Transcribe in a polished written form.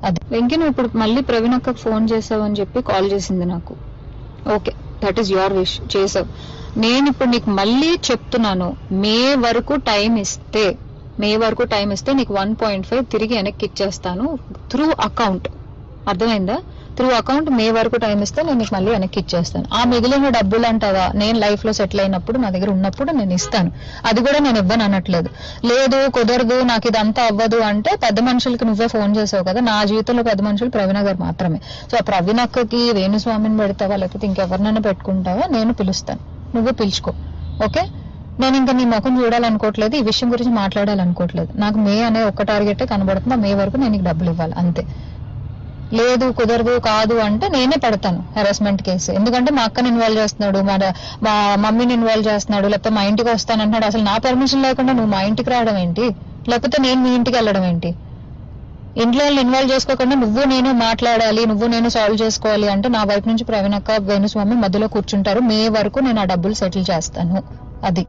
అది. వెంకీ, నువ్వు ఇప్పుడు మళ్ళీ ప్రవీణ్ అక్కకు ఫోన్ చేసావని చెప్పి కాల్ చేసింది నాకు. Okay, that is your wish, చేసావు. నేను ఇప్పుడు నీకు మళ్ళీ చెప్తున్నాను, మే వరకు టైం ఇస్తే నీకు 1.5 తిరిగి వెనక్కి ఇచ్చేస్తాను త్రూ అకౌంట్. అర్థమైందా? త్రూ అకౌంట్ మే వరకు టైం ఇస్తే నేను నీకు మళ్ళీ వెనక్కి ఇచ్చేస్తాను. ఆ మిగిలిన డబ్బులు అంటావా, నేను లైఫ్ లో సెటిల్ అయినప్పుడు నా దగ్గర ఉన్నప్పుడు నేను ఇస్తాను. అది కూడా నేను ఇవ్వను అనట్లేదు. లేదు కుదరదు, నాకు ఇదంతా అవ్వదు అంటే పెద్ద మనుషులకి నువ్వే ఫోన్ చేసావు కదా. నా జీవితంలో పెద్ద మనుషులు ప్రవీణ గారు మాత్రమే. సో ఆ ప్రవీణ అక్కకి వేణుస్వామిని పెడతావా లేకపోతే ఇంకెవరినైనా పెట్టుకుంటావా, నేను పిలుస్తాను, నువ్వు పిలుచుకో. ఓకే, నేను ఇంకా నీ ముఖం చూడాలనుకోవట్లేదు, ఈ విషయం గురించి మాట్లాడాలనుకోవట్లేదు. నాకు మే అనే ఒక్క టార్గెట్ కనబడుతుంది, మే వరకు నేను నీకు డబ్బులు ఇవ్వాలి అంతే. లేదు కుదరదు కాదు అంటే నేనే పెడతాను హెరాస్మెంట్ కేసు. ఎందుకంటే మా అక్కని ఇన్వాల్వ్ చేస్తున్నాడు, మా మమ్మీని ఇన్వాల్వ్ చేస్తున్నాడు, లేకపోతే మా ఇంటికి వస్తానంటున్నాడు. అసలు నా పర్మిషన్ లేకుండా నువ్వు మా ఇంటికి రావడం ఏంటి, లేకపోతే నేను మీ ఇంటికి వెళ్ళడం ఏంటి? ఇంట్లో వాళ్ళని ఇన్వాల్వ్ చేసుకోకుండా నువ్వు నేను మాట్లాడాలి, నువ్వు నేను సాల్వ్ చేసుకోవాలి అంటే నా వైపు నుంచి ప్రవీణ్ అక్క వేణుస్వామి మధ్యలో కూర్చుంటారు. మే వరకు నేను ఆ డబ్బులు సెటిల్ చేస్తాను. అది